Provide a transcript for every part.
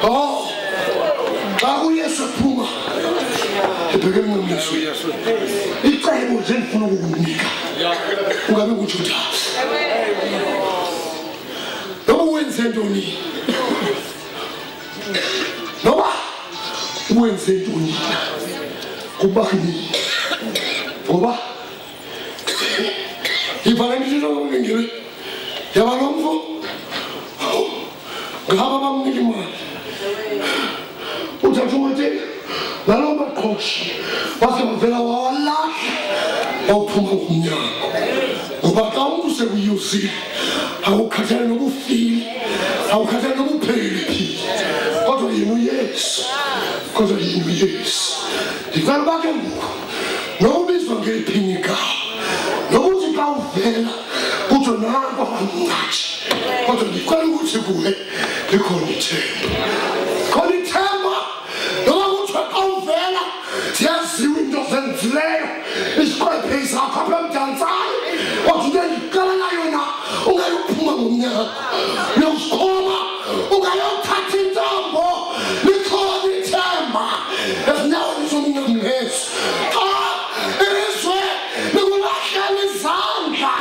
Oh, how yes, a puma. The beginning of this week. It's time was in for Nika. Whoever would you dance? No Wednesday to me. No Wednesday to me. Kubani. Oba. If I didn't know English, you are on for Graham Milliman. What I told you, the Lord coach was a fellow laugh or Pumania. But how say you see how Catano feel, how Catano pay. What do you know? Yes, because of you, yes. The Galbagan, nobody's going to get a penny car. Nobody's going to put your name on match. But the Galbagan, they call it. Call it Tama. The one who took out Vela. Yes, you doesn't flare. It's quite a piece of Mdantsane. What then? Galayona. Ungayo Pumania. No Coma. Ungayo Tatin Dambo. We call it Tama. There's now something on this. It is where the Russian is Santa.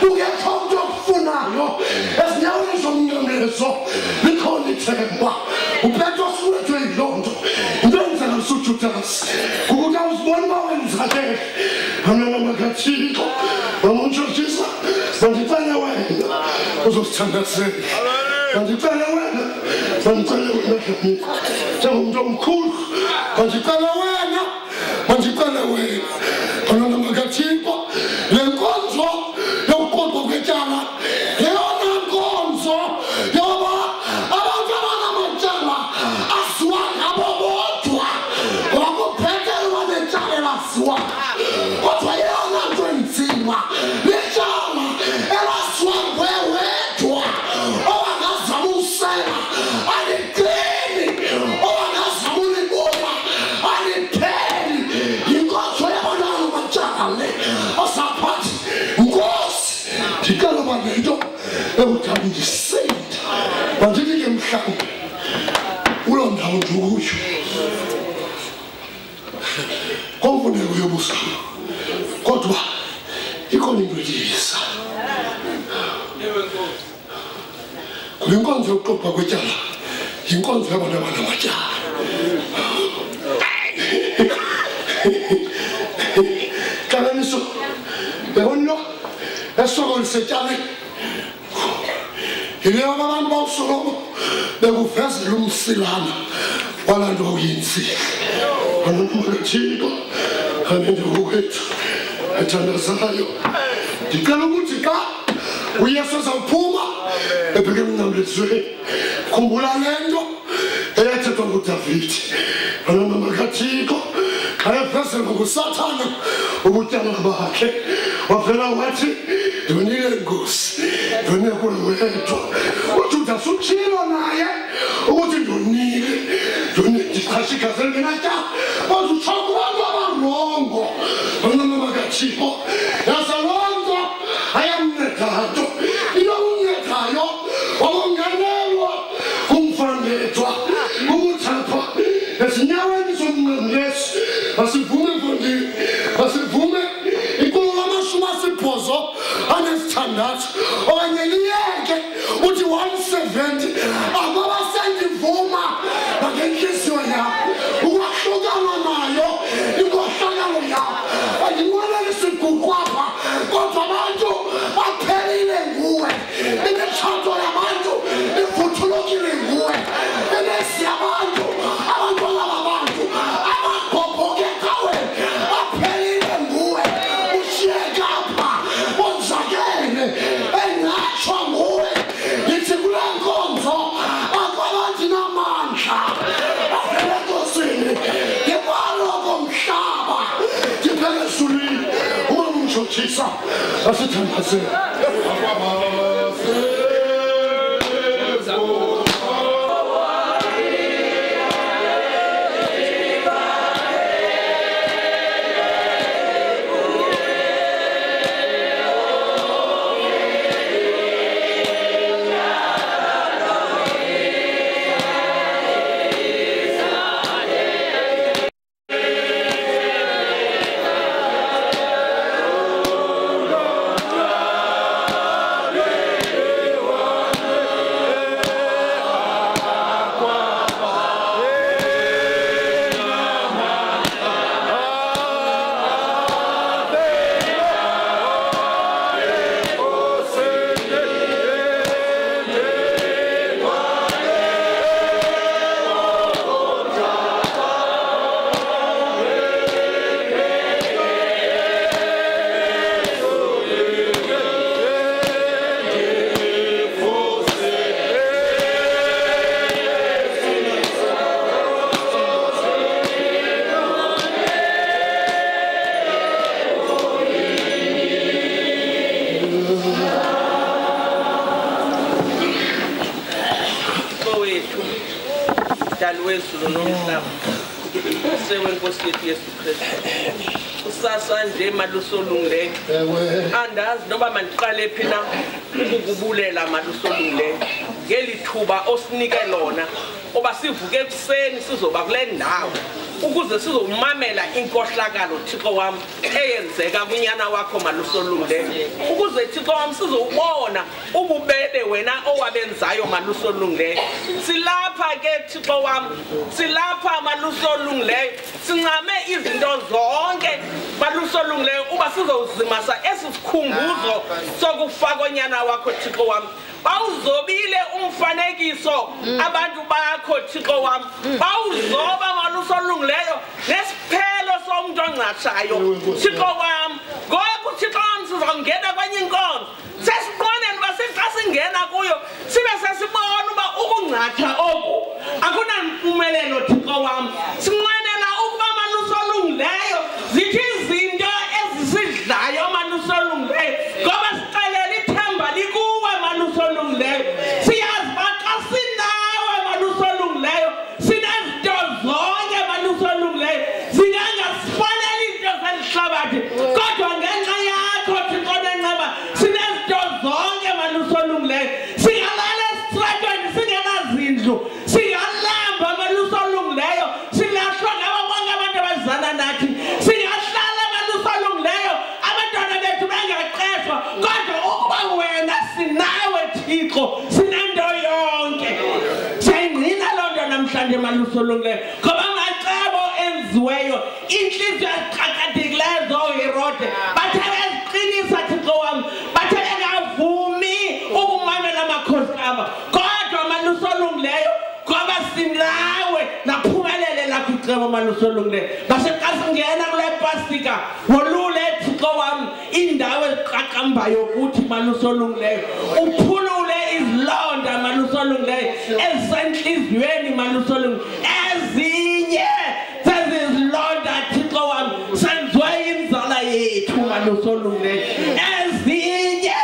You get come to Funano. There's now something on this. We call it Tama. We better swear to a London. Then such a task. Who does 1 moment a day? I'm not a chico. I'm on your sister. But the time away was standard said. And the time away, and the time away, don't cool. And the time away, and the time away. I'm not a chico. Inkonzo, you're called for Gajana. You're not Inkonzo. You're what were you not doing? Lechama, and I swam where to. Oh, I got some Sana. I didn't clean. Oh, I got some Bola. I didn't pay. You got to have another child. Or some party. Ghost. You got about the door. They would have been deceived. But they didn't come. We're on down to you. Confondere con il busco. Quanto va? E con l'ingredienza. Con l'incontro il colpo a quella. L'incontro è una mano mangiare. Cara nessuno. E ognuno è solo il settiane. Il mio mamma non solo. Devo fare un silano. Quando insi. Non mi dico, non devo e Tanzania. Di che musica? We are so Puma e perché non le sue combulando e c'è tutto David. Non mi dico, che fase con Satana o buttiamo la barca. Ma per la wati, venire il gus. Venire quello letto. O tu da sul cielo naia, o ti donire. Donire ti facci casare in alta. O tu c'ho guarda lungo. Non mi dico, la salongo, hai annettato. Io un nettaio, ho un anello, un fandetto, un tappo. E signore mi sono messo, ma si fume con lì, ma si fume, e con la mascina si poso, a ne standard, o a ne liege, o di 170, a baba senti fuma, ma che chiesto ya, o a shogano maio, e con shogano ya, a di muore si cucquapa, con tamanto, a peri le gue, e ne chanto la manto, e futuro che le gue, e ne si avanto, avanto la lavanto, avanto poche caue, a peri le gue, uscire cappa, un sagene, e naccio amore, e si pure Inkonzo, avanti una mancia, a pere così, che parlo con Shaba, che pere su lì, un ciocchisa, a settimana. Dali wezulu nomhlaba. Sewe Nkosi yethu Yesu Kristu. Usasa nje malusolungile. Andazi noba mandiqale phi na ukukubulela malusolungile. Ngelithuba osinike lona oba sivuke ekuseni sizoba kule ndawo ukuze sizomamela inkohlakalo Thixo wami eyenzeka kunyana wakho malusolungile. Ukuze Thixo wami sizobona ububele wena owabenzayo malusolungile. Silapha ke Thixo wami, silapha malusolungile. Sincame izinto zonke malusolungile uba sizozimasa esisikhumbuzo sokufa konyana wakho Thixo wami. Bawuzobile umfanekiso abantu bakho Thixo wami. Bawuzoba malusolungileyo nesiphelo somuntu ongcashayo Thixo wami. Ngoba uThixo wami sizongena kwenye inkonzo. Sesiqoneni basithi xa singena kuyo sibe sesibona uba ukungcatha oku akunampumelelo Thixo wami. Sinqwenela ukuba malusolungileyo zithi izinto ezisidlayo malusolungileyo ngoba siqalela ithemba likuwe malusolungileyo. Siyazi xa sinawe malusolungileyo sinezinto zonke malusolungileyo zingangasifanele izinto zelihlabathi kodwa ngenxa yakho Thixo nenceba sinezinto zonke malusolungileyo. Singalala esitratweni singenazindlu, singalamba malusolungileyo, silahlwa ngabo bonke abantu abazana nathi, singahlala malusolungileyo abantwana bethu bengaqeshwa kodwa ukuba wena sinawe Thixo sinento yonke. Siyayingqina loo nto namhlanje malusolungileyo ngoba amacebo enziweyo inhliziyo eziqaqathekileyo zooHerode bathe beziqinisa Thixo wami, bathe bengavumi ukumamela amakhosi abo kodwa malusolungileyo ngoba sinawe naphumelele lakho icebo malusolungileyo. Basexa singena kule pasika wolule Thixo wami indawo eziqaqambayo kuthi malusolungileyo, uphulule izilonda malusolungileyo ezisenhliziyweni malusolungileyo. Ezinye zezizilonda Thixo wami senziwe inzala yethu malusolungileyo. Ezinye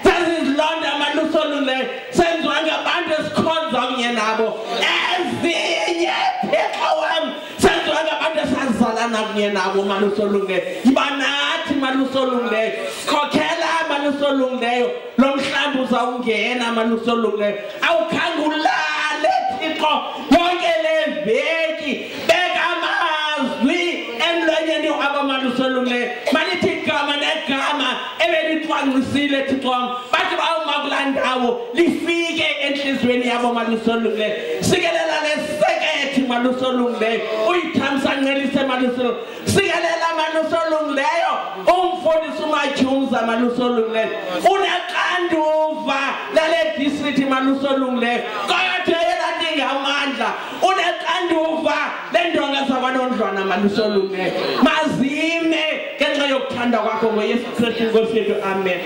zezizilonda malusolungileyo senziwe ngabantu esikhonza kunye nabo. Ezinye Thixo wami senziwe ngabantu esazalana kunye nabo malusolungileyo. Yiba nathi malusolungileyo, khokhela malusolungileyo. Lo mhlawumbe uzawungena malusolungileyo awukhange ulale Thixo yonke le veki. Beka amazwi emlonyeni wabo malusolungileyo. Malithi igama negama ebelithwanqisile Thixo wami bathi bawuma kulaa ndawo lifike enhliziyweni yabo malusolungileyo. Sikelela lesekethi malusolungileyo uyithamsa nqelise malusolungileyo. Sikelela malusolungileyo umfundisi uMatyumza malusolungileyo uneqanduva lale district malusolungileyo kodwa yena ndingamandla uneqanduva lendonga zabanondlwana malusolungileyo. Mazime ngenxa yokuthanda kwakho ngoYesu Kristu Nkosi yethu. Amen.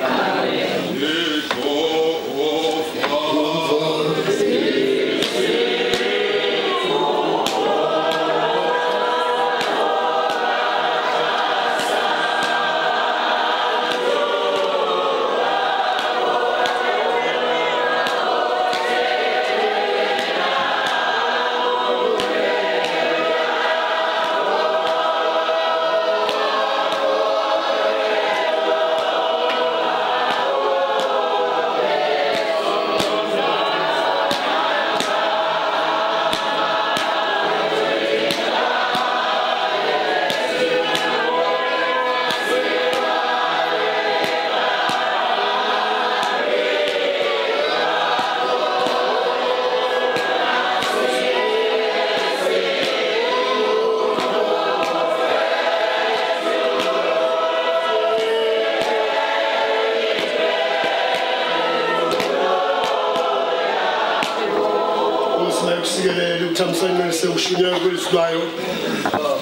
Mdantsane sewushunyaka kwesidwayo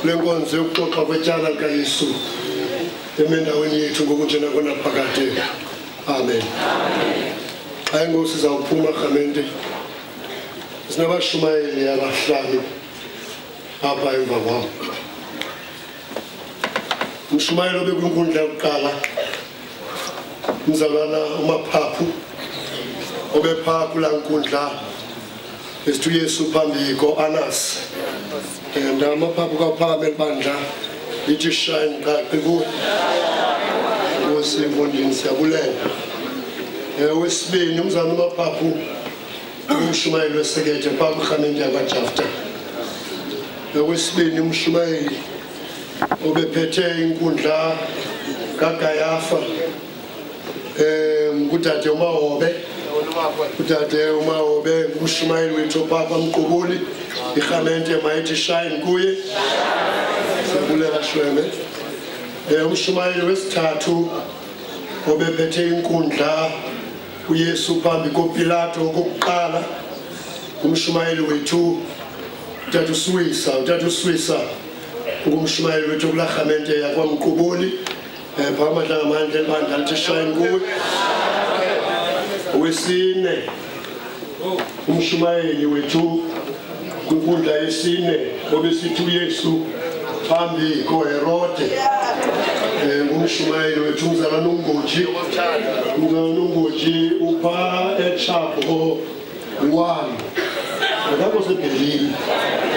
lenkonzo yokuxoxa kwetyala likaYesu emendaweni yethu ngokunjena kona phakade. Amen. Hayi Nkosi zawuphuma rhamente sinabashumayeli abahlanu apha emva kwam. Umshumayeli obekwinkundla yokuqala umzalwana uMaphaphu obephaa kulaa nkundla esithi uYesu phambi ko-Anas and amaphaphu kaPhakameli bandla lithi shine kaqi kuwe ngosifundini siyabulela. Wesibini umzana amaphaphu umshumayeli wesekethe phambi kuRhamente yakwaJafta. Wesibini umshumayeli obephethe inkundla kaGayafa kudade uMahobe umshumayeli wethu papa Mqubuli iRhamente mayithi shine kuye siyabulela shwele. Umshumayeli wesithathu obephethe inkundla uYesu phambi koPilato okokuqala umshumayeli wethu utata uSwisa umshumayeli wethu kulaRhamente yakwaMqubuli phambi amandla ebandla lithi shine kuwe. Wesine umshumayeli wethu kwinkundla yesine obesithi uYesu phambi koHerode umshumayeli wethu umzalwane uNgoji upha eChapho 1 ngapho seBerlin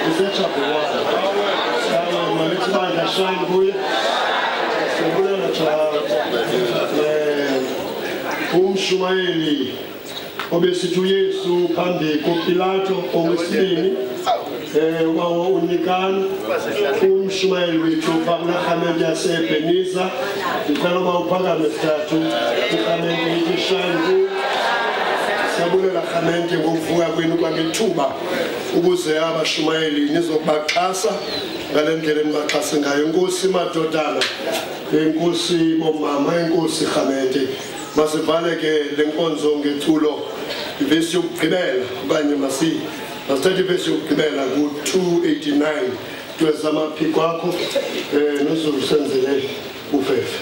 useChapho 1 malithi bandla shine kuye sibulela umshumayeli obesithi uYesu phambi koPilato owesibini wawo unikana umshumayeli wethu phambi kuRhamente yaseBeniza ngicela uba uphakame sithathu iRhamente lithi shine kuye. Siyabulela Rhamente ngokuvuka kwenu kwangethuba ukuze abashumayeli nizokubaxhasa ngale ndlela enibaxhase ngayo. Enkosi madodana, enkosi bomama, enkosi Rhamente. Masivale ke lenkonzo ngethulo ivesi yokugqibela okanye masithathe ivesi yokugqibela ku-289 tweza amaphiko akho nozulu senzele ufefe.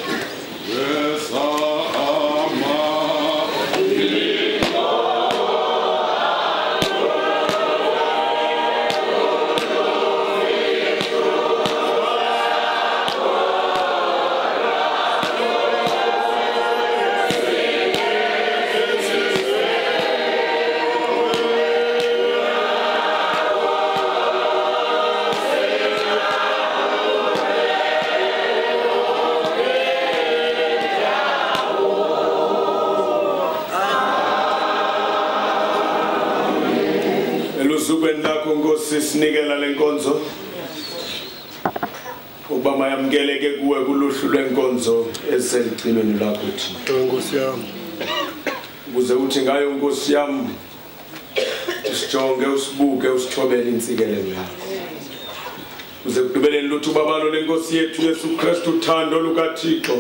Sinikela lenkonzo uba mayamkeleke kuwe kuluhlu lwenkonzo eziseligcinweni lakho thina. Nkosi yami Ukuze uthi ngayo Nkosi yami usijonge usibuke usithobele intsikelelo yakho. Uze kugqibeleni lutho babalo lenkosi yethu Yesu Kristu uthando lukaThixo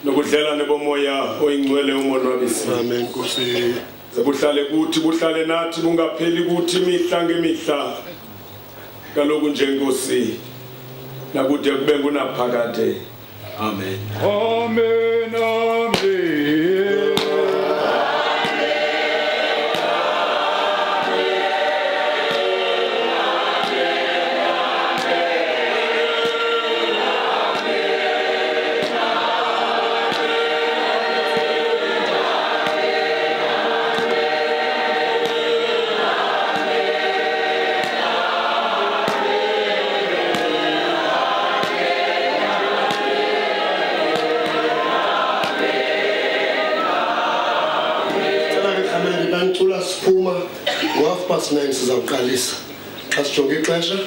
nokudlelane bomoya oyingcwele umonwabisi. Amen Nkosi. Buhlale kuthi buhlale nathi bungapheli kuthi imihla ngemihla kaloku njengosi nakude kube ngunaphakade. Amen. Amen. Amen. Siphuma ngo-9:30 sizawuqalisa xa sijonge ixesha.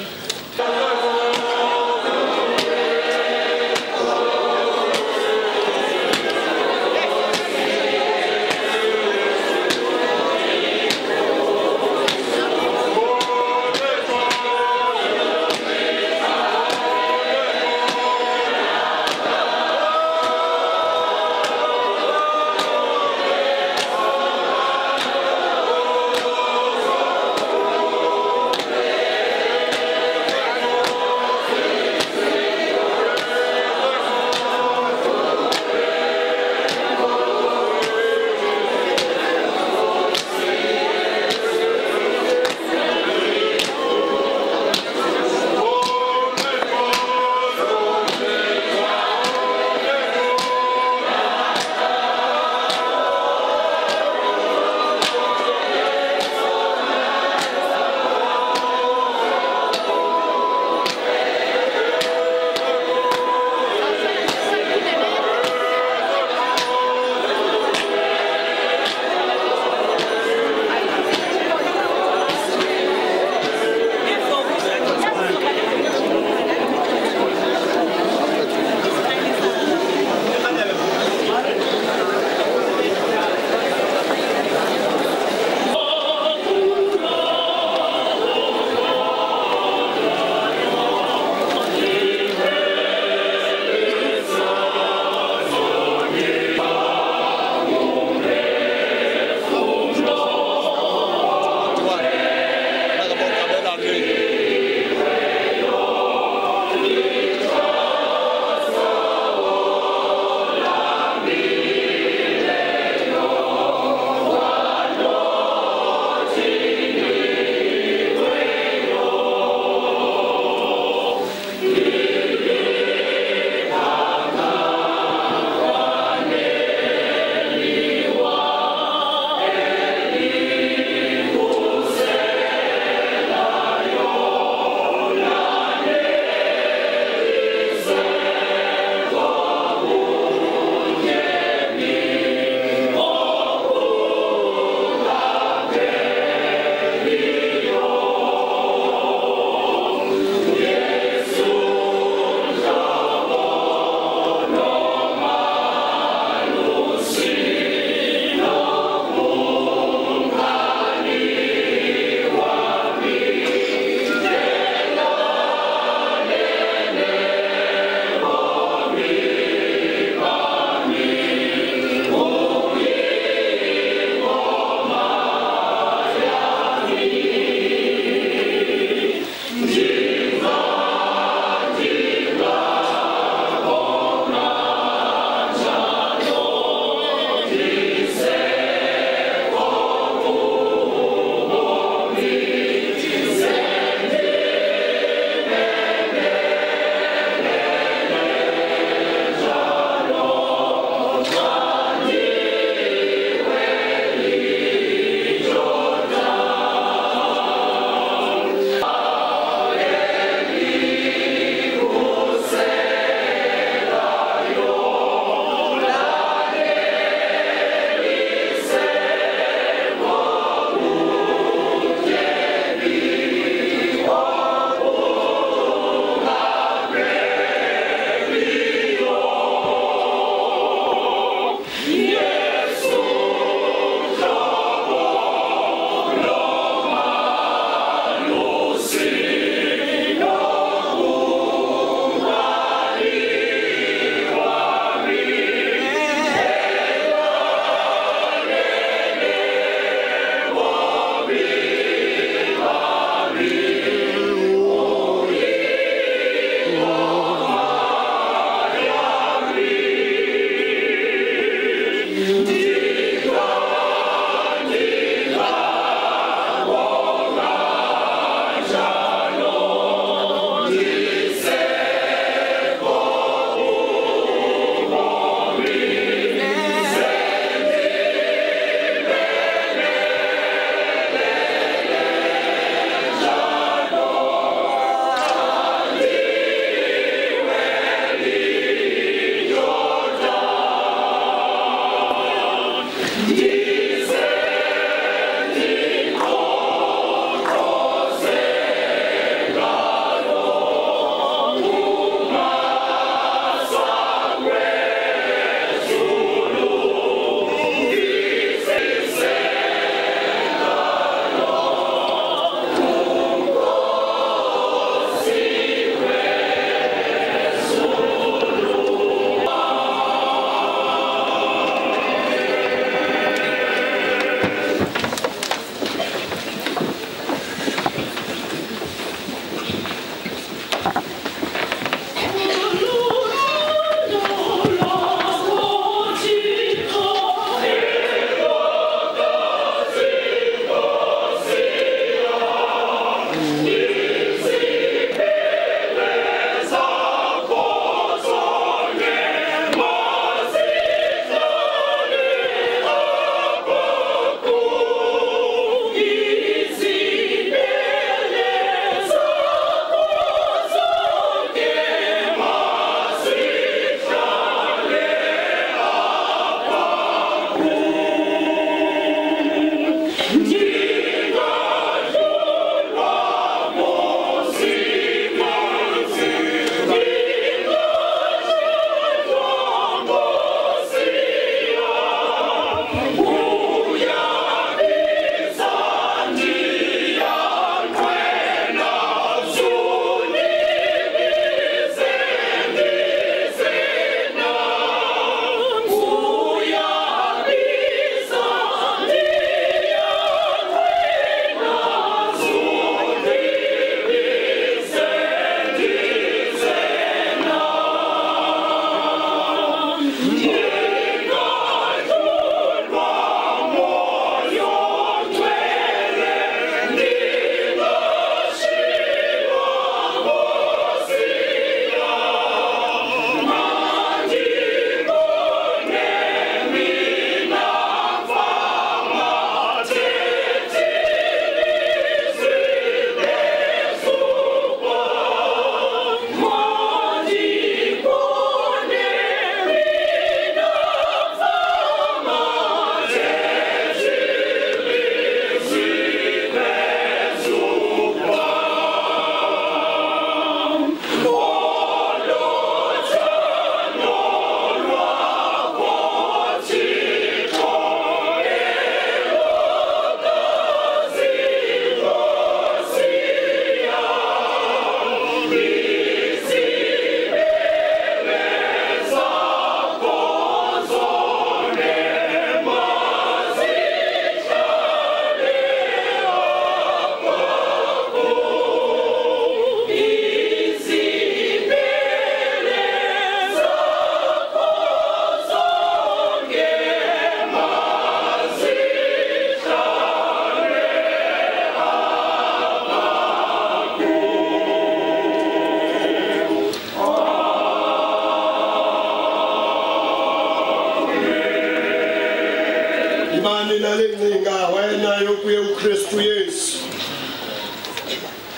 wayeninga wayenayo kuye uKristu Yesu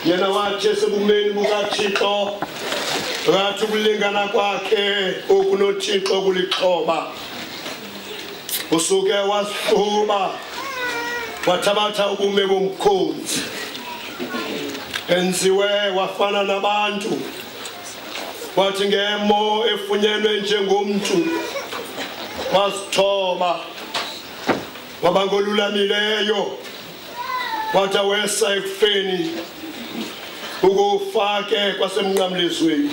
yena wathi sebumeni bukaThixo ngathi kulingana kwakhe okunoThixo kulixhoba usuke wasihluba wathabatha ubume bomkhonzi enziwe wafana nabantu wathi ngemo efunyenwe njengomntu wasithoba wabangolulamileyo wathi wesa ekufeni ukufake kwasemnqamlezweni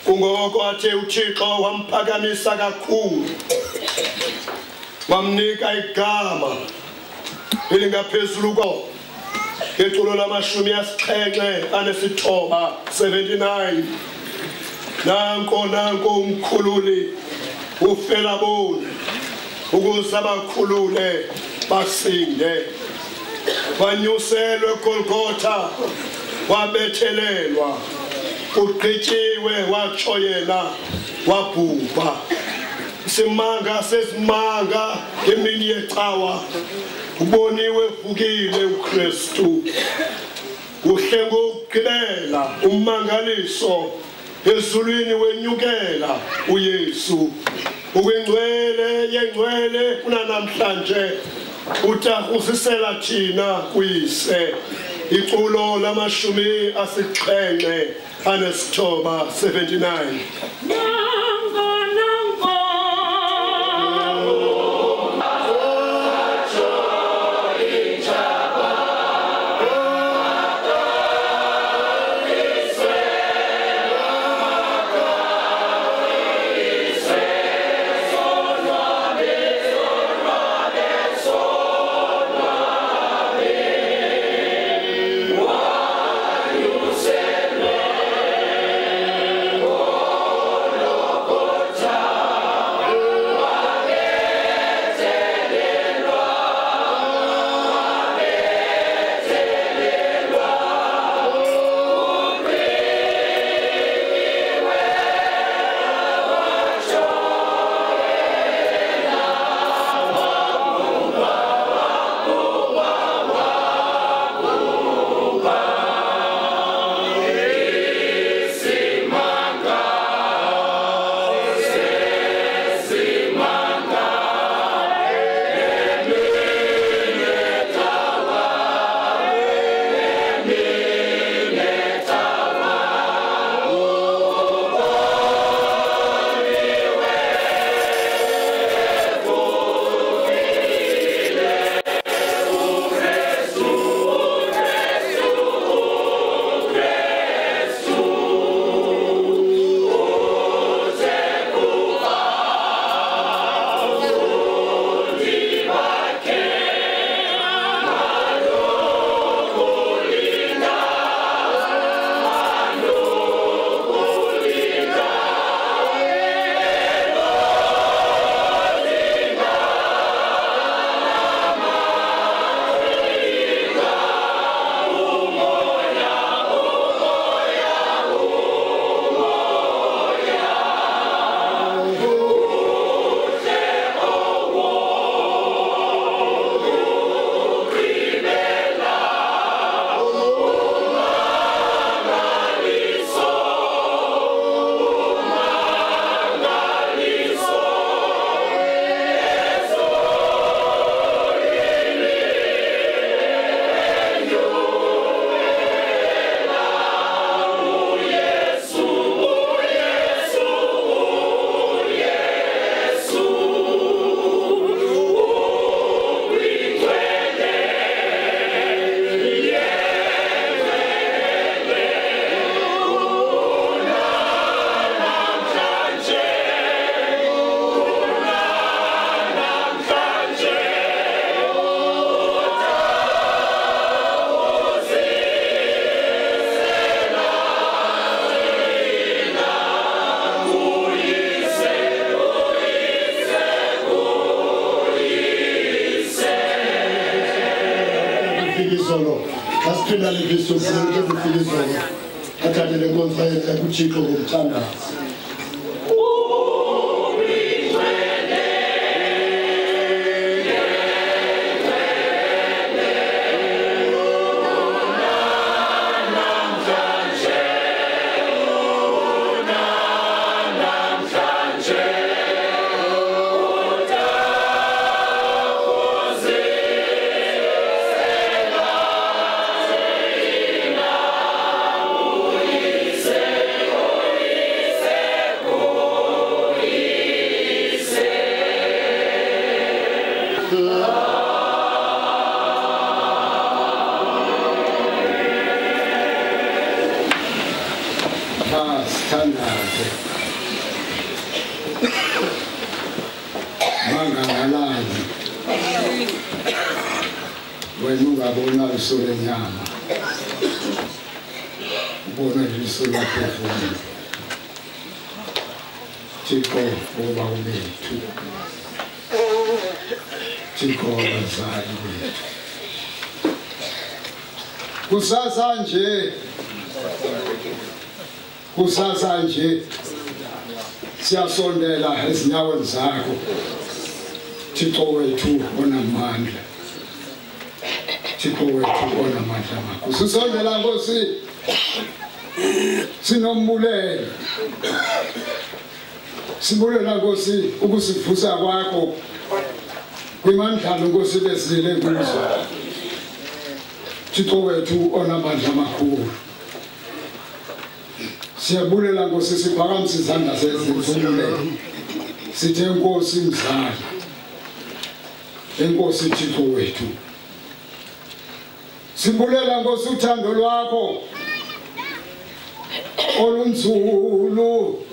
kungoko athe uThixo wamphakamisa kakhulu wamnika igama elingaphezulu ko ngeculo lama-79 79 nanko umkhululi ufela bona ukuze abakhulule basinde wanyuselwe eGolgotha wabethelelwa ugqityiwe watsho yena wabhubha simanga sesimanga ngemini yecawa uboniwe uvukile uKristu uhle ngokugqibela ummangaliso ezulwini wenyukela uYesu ukwingcwele yengcwele kunanamhlanje uthahusisela thina kuyise iculo lama-79 79 izolo asiphinda leviso zonke ukufika izolo athathe le nkonzo ayenza kuThixo ngomthandazo. Uwingcwele sithandaze mangangalani wena ungabona iso lenyama ubona iso laphefumula Thixo ngoba ulethu Thixo abazali bethu kusasa nje siyasondela ezinyaweni zakho Thixo wethu onamandla Thixo wethu onamandla makho sisondela Nkosi sinombulelo sibulela Nkosi ukusivusa kwakho kwimandlalo Nkosi besilele kuzo Thixo wethu onamandla amakhulu siyabulela Nkosi siphakamisa izandla sezimfunelo sithi Nkosi mzali Enkosi Thixo wethu sibulela Nkosi uthando lwakho olunzulu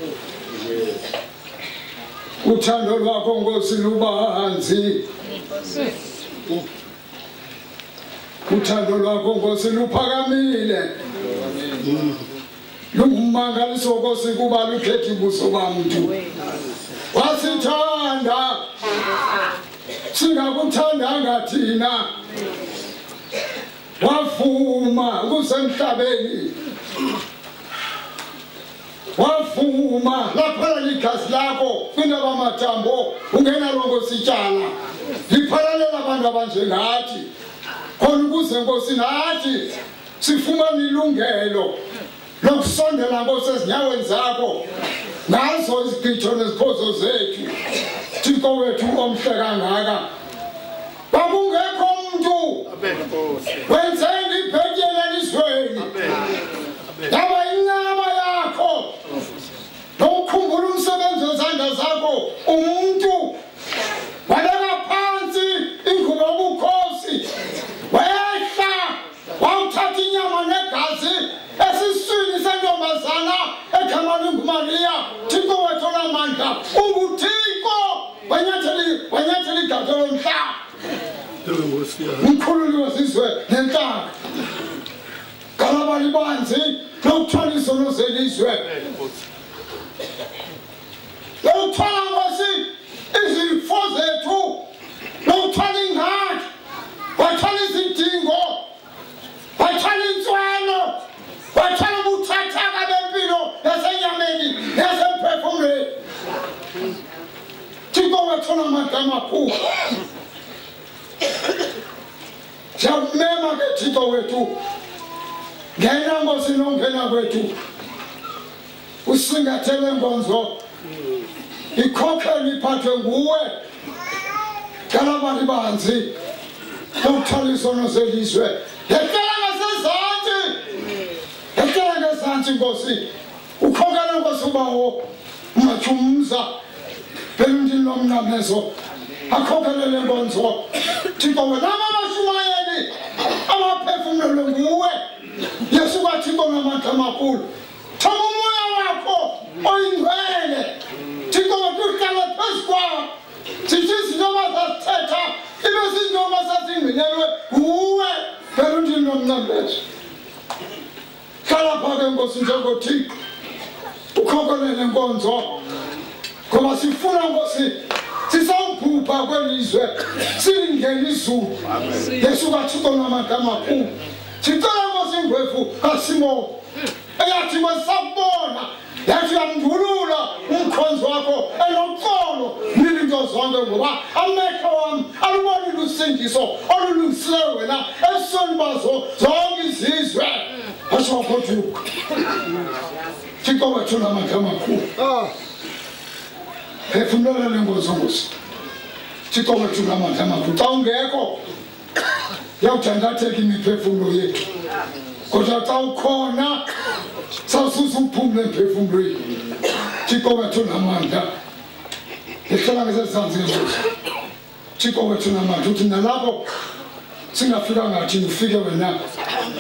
uthando lwakho Nkosi lubanzi uthando lwakho Nkosi luphakamile lungumangaliso Nkosi kuba lukhethe ubuso bamuntu wasithanda singakuthandanga thina wavuma kusemhlabeni wavuma laphala ligazi lakho kwindaba mathambo ungena Nkosi itshala liphalalela abantu abanjengathi khona ukuze Nkosi nathi sifumane ilungelo lokusondela Nkosi ezinyaweni zakho ngazo izigqitho neziphozo zethu Thixo wethu omhle kangaka bakungekho umuntu wenzeni ibhekele elizweni yaba incama yakho nokukhumbula umsebenzi wezandla zakho umuntu waleka phansi ingubo yobukhosi wayehla wawuthatha inyama negazi esiswini sentombazana egama linguMaria Thixo wethu onamandla unguThixo wanyathela igade lomhlaba umkhululi wesizwe nenhlaka kalabali banzi lokuthwala izono zelizwe lokuthwala Nkosi izifo zethu lokuthwala ingadi wathwala izidingo wathwala inswelo wathwala ubuthathaka bempilo yasenyameni yasemphefumulweni Thixo wethu onamandla amakhulu siyamema ke Thixo wethu ngena Nkosi nongena kwethu usingathele Inkonzo ikhokheli iphathwe nguwe kalabali banzi lokuthwala izono zelizwe yekela ngasezantsi Nkosi ukhokhele Nkosi ubawo umathumza belundini lomnamezo akhokhelele Inkonzo Thixo wena abashumayeli abaphefumulelwe nguwe Yesu kaThixo onamandla amakhulu thoma umoya wakho oyingcwele Thixo wethu uhlala phezu kwawo thithi izinto abazazithetha ibe zizinto abazazingcinelwe nguwe belundini lomnamezo hlala phake Nkosi njengoThixo ukhokhelele Inkonzo ngoba sifuna Nkosi sisawubhubha kwelizwe singena izulu Yesu kaThixo onamandla amakhulu sicela Nkosi ingwevu kaSimo eyathi kwesakubona yathi yamndulula umkhonzi wakho enoxolo nilinto zonke ngoba amehlo wami alubonile usindiso olulungisileyo wena ebusweni bazo zonke izizwe asho wakhothuka Thixo wethu onamandla amakhulu phefumulele Nkonzo Thixo wethu onamandla amakhulu xa ungekho yawuthandatheka imiphefumulo yethu kodwa xa ukhona sawususa ukuphumula emphefumulweni Thixo wethu onamandla ehlala ngesezantsi Nkosi Thixo wethu onamandla uthi nalapho singafika ngathi ufike wena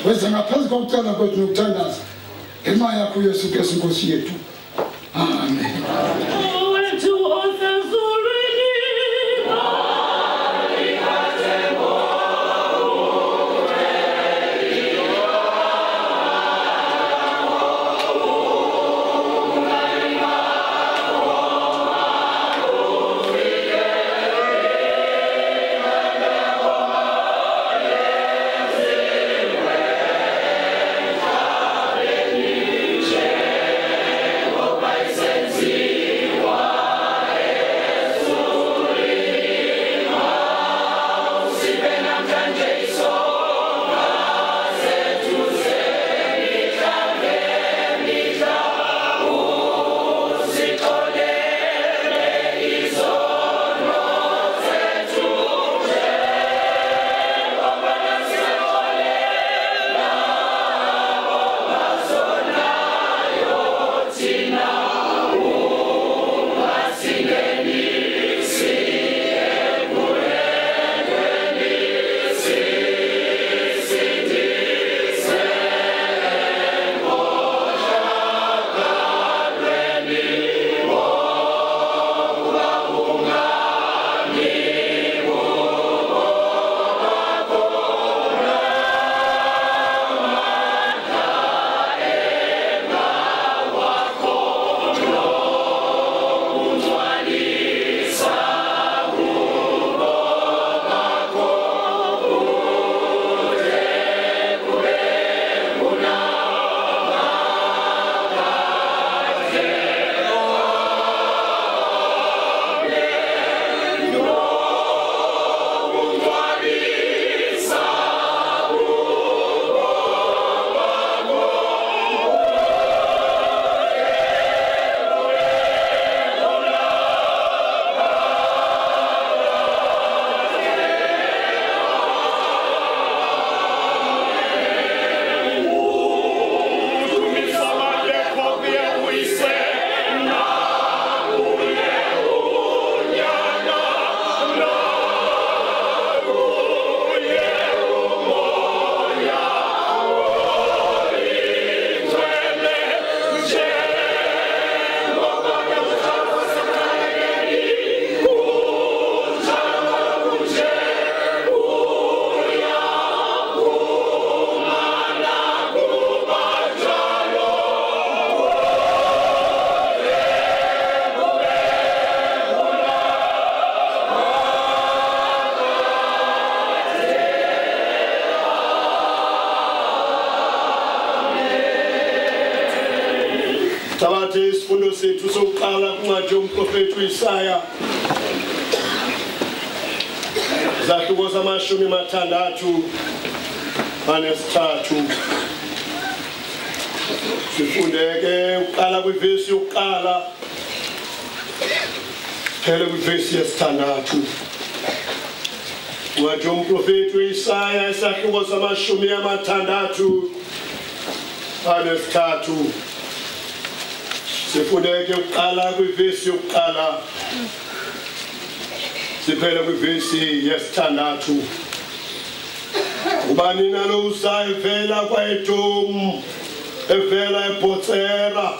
wenza ngaphezu kokucela kwethu nokuthandaza ngenxa yakho uYesu Kristu Nkosi yethu Tabathe isifundo sethu sokuqala kuncwadi yomprofeti uIsaya. Izahluko zamashumi amathandathu anesithathu. Sifundeke uqala kwivesi yokuqala phela kwivesi yesithandathu. Uncwadi yomprofeti uIsaya isahluko zamashumi amathandathu anesithathu. Sifundeke uqala kwivesi yokuqala siphela kwivesi yesithandathu. Ubani nalo uza evela kwaEdom, evela eBhotsera,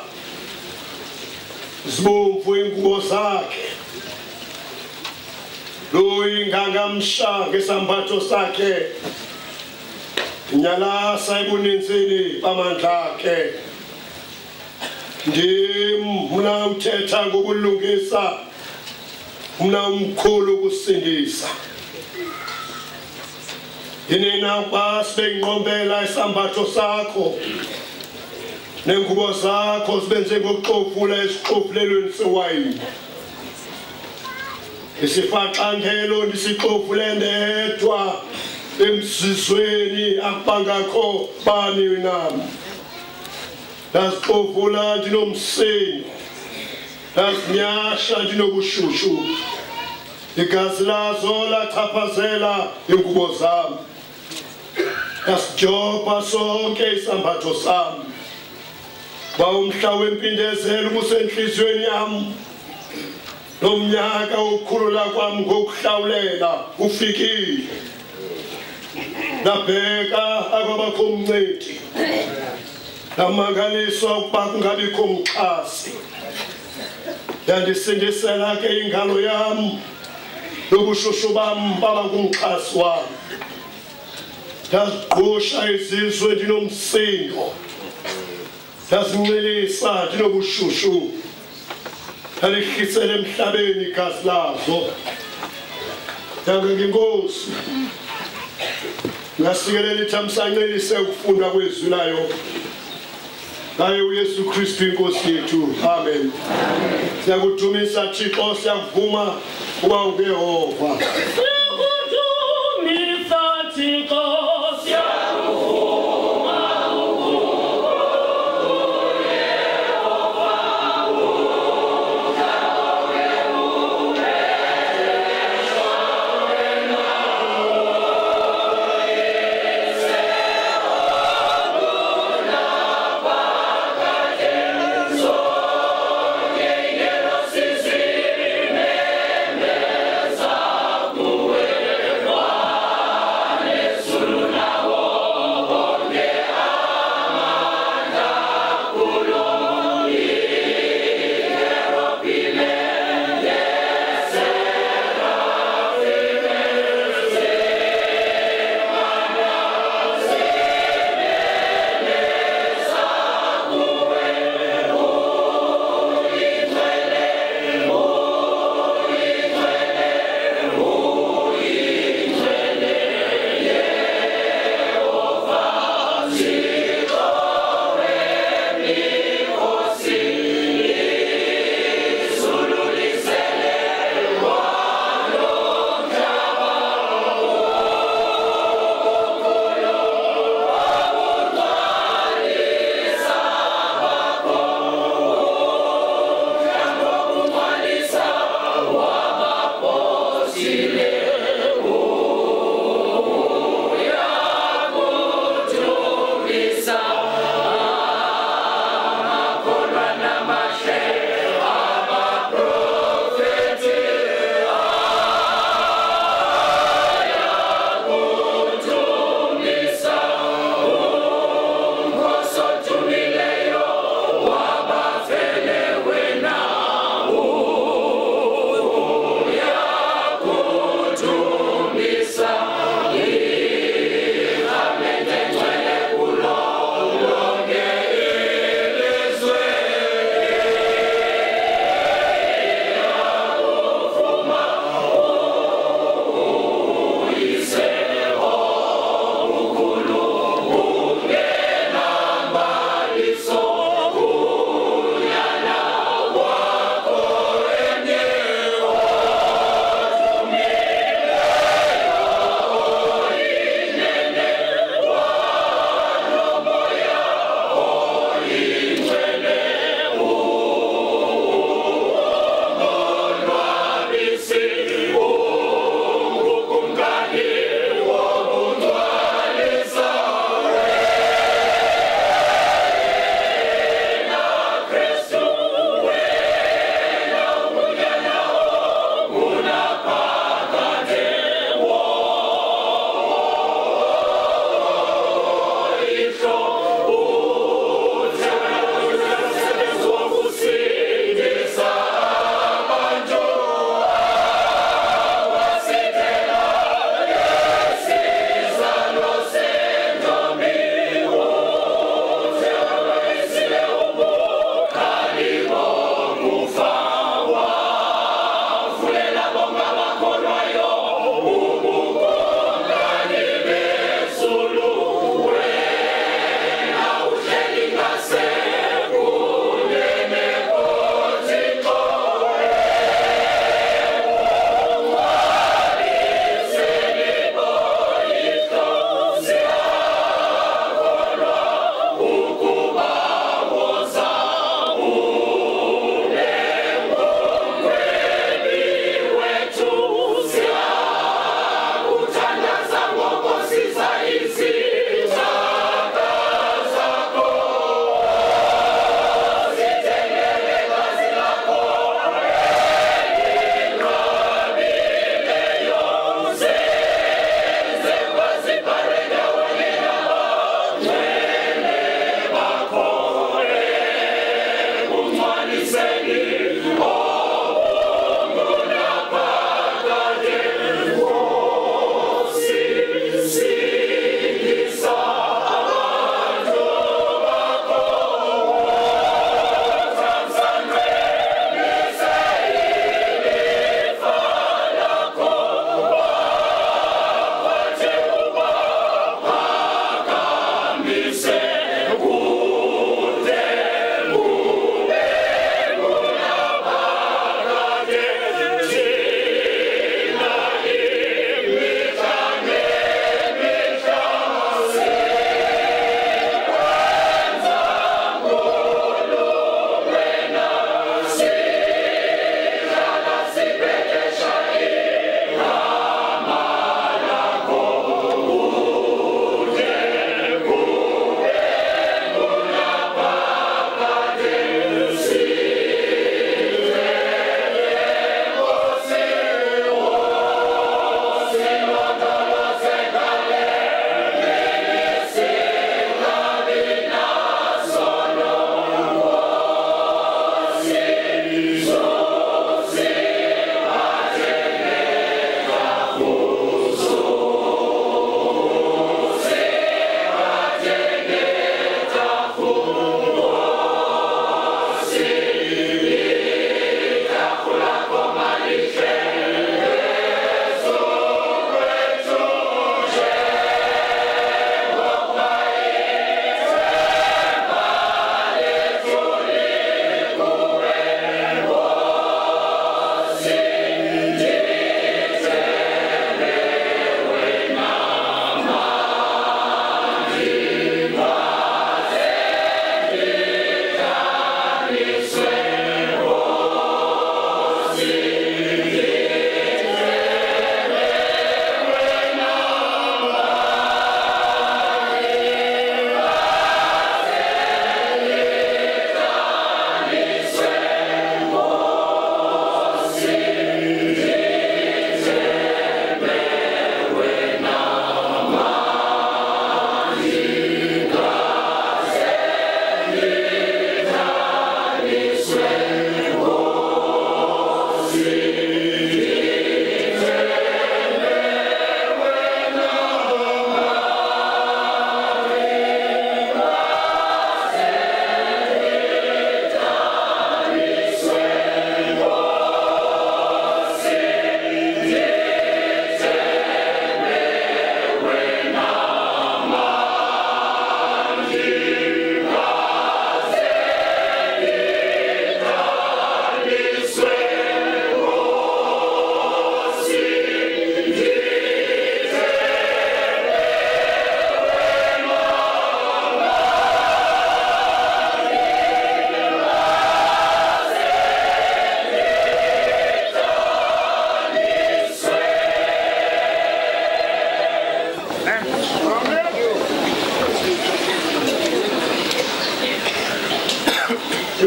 zibomvu ingubo zakhe, lo ingangamsha ngesambatho sakhe, inyalasa ebuninzini bamandla akhe. Ndim mna uthetha ngokulungisa, mna umkhulu ukusindisa. Inina basibe ingqombela isambatho sakho nengubo zakho sibenze ngokuxovula esixovulelweni sewayini. Isifaxangelo ndisixovule ndedwa emsizweni akubangakho bani nami. Ndasixovula ndinomseni, ndasinyasha ndinobushushu. Igazi lazo lachaphazela ingubo zami. Ndasijopa sonke isambatho sami. Umhla wempindezelo usenhliziyweni yami. Nomnyaka wokukhulula kwami ngokuhlawulela ufikile. Ndabheka akwabakho umncedi. Namangaliswa ukuba kungabikho umxhasi. Yandisindisela ke ingalo yami nobushushu bami baba kumxhasi wami. Ndazigqusha izizwe ndinomsindo, ndazincelisa ndinobushushu, ndalihlisela emhlabeni igazi lazo. Ndabonga inkosi ngasikelela ithamsancelise ukufunda kwezwi layo. Ngaye uYesu Kristu inkosi yethu. Amen. Siyakudumisa Thixo, siyakuvuma kuba ungeyehova. Siyakudumisa Thixo, Yes.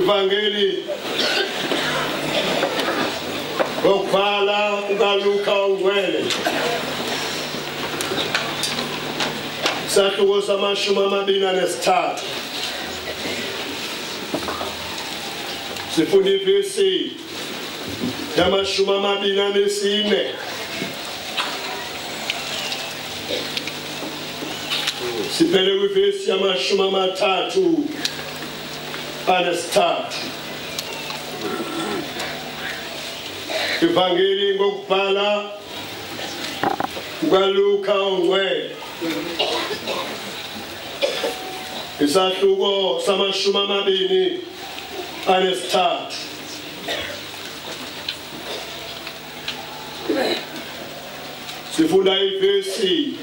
Ivangeli Okpala ukaluka ungwele Sahluko samashumi amabili anesithathu Sifunda ivesi yamashumi amabili anesine Siphele kwivesi yamashumi amathathu anesithathu Ivangeli ngokubhala ukaLuka ongcwele Isahluko samashumi amabili anesithathu Sifunda ivesi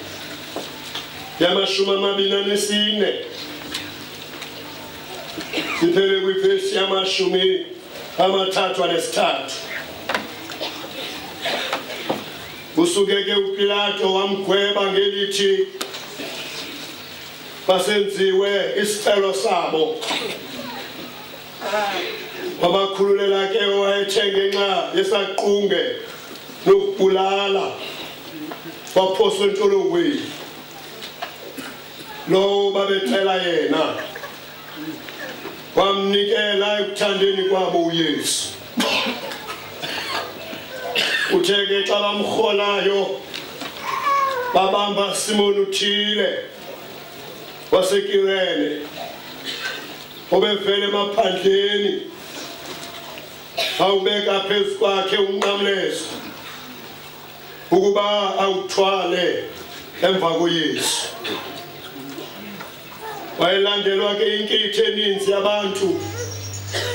yamashumi amabili anesine Siphele kwivesi yamashumi amathathu anesithathu Usukeke uPilato wamgweba ngelithi basenziwe isicelo sabo wabakhululela ke owayethenge nxa yesaqunge nokubulala waphoswa entolongweni lo babethela yena wamnikela ekuthandeni kwabo uYesu Utheke xa bamkholayo babamba Simon uthile waseKirene obevele emaphandleni awubeka phezu kwakhe unqamlezo ukuba awuthwale emva koYesu wayelandelwa ke inkitho eninzi yabantu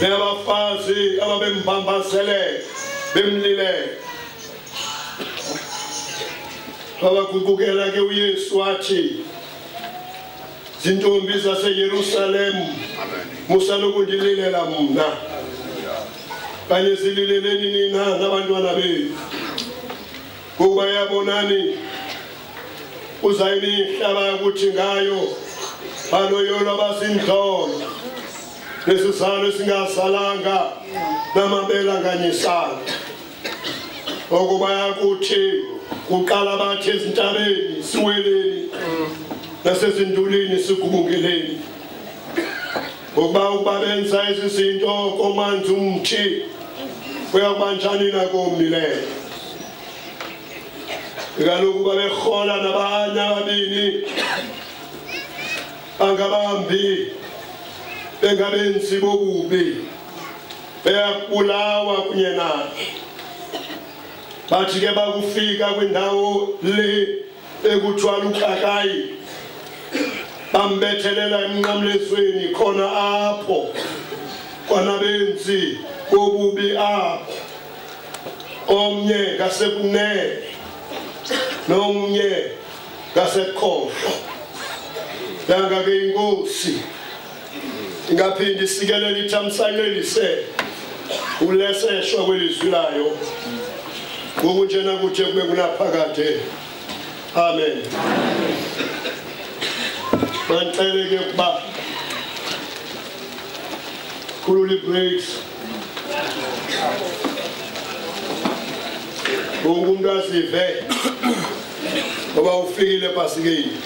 nabafazi ababembambazele bemlile Abakukukela ke uYesu wathi Zintombi zaseYerusalem musalokundililela mna kanye silileleni nina nabantwana benu kuba yabonani uzayinihlaba ukuthi ngayo baloyolo abasindlolo nesizalo singasalanga namabela nganyisana okuba yakuthi Kuqala bathi ezintabeni siweleni nasezindulini sigubungeleni Ngoba benza izinto komanzi umthi uyabanjani nakomile Kaloku babehola nabanye ababini angabambi bengabenzi bobubi beyakubulawa kunye naye Bathi ke bakufika kwindawo le ekuthwala uKakayi bambethelela emnqamlezweni khona apho kwanabenzi bobubi apho omnye ngasekunene nomnye ngasekhohlo yanga ke inkosi ingaphindi isikelele ithamsanelise uleseshwa kwelizwi layo Ngokunjena kuthi kube kunaphakade Amen Bantele ke kuba khulula breaks Umuntu asive ngoba ufikile ePasikeni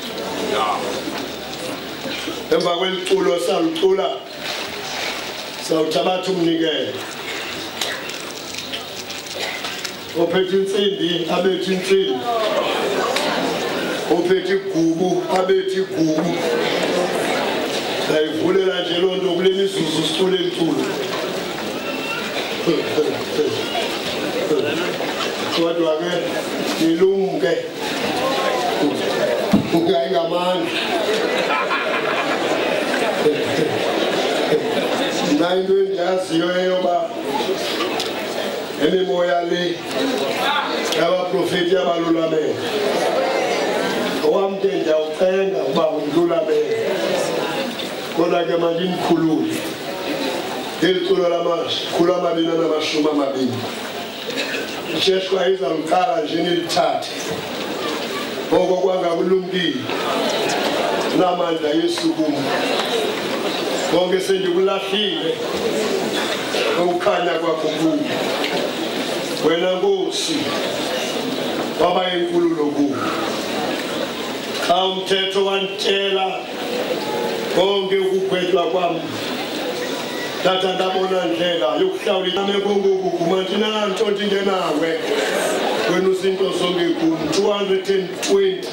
Emva kweliculo salucula sawuthabatha umnikelo Ophethe insimbi abethi insimbi Ophethe igubu abethi igubu Sayivulela nje lonto kule mizuzu sicule iculo Kodwa ke nilumke Ngayingamandla Nayinto endiyaziyo eyoba Emimoya le yabaprofeti abalulamele Owamke ndiyawucenga uba undlulamele Kodwa ke mandimkhulule Ngeliculo lamakhulu amabini namashumi amabini Isheshi kwayizamqala nje nilithathe Ngoko kwangakulumkile namandla Yesu kum konke sendikulahlile ukukhanya kwakho kum wena Nkosi waba inkululo kum xa umthetho wantshela konke ukukhwetshwa kwam tata ndabona ndlela yokuhlawula amekongoku kumantina nto ndingenawe wena uzinto zonke kum 220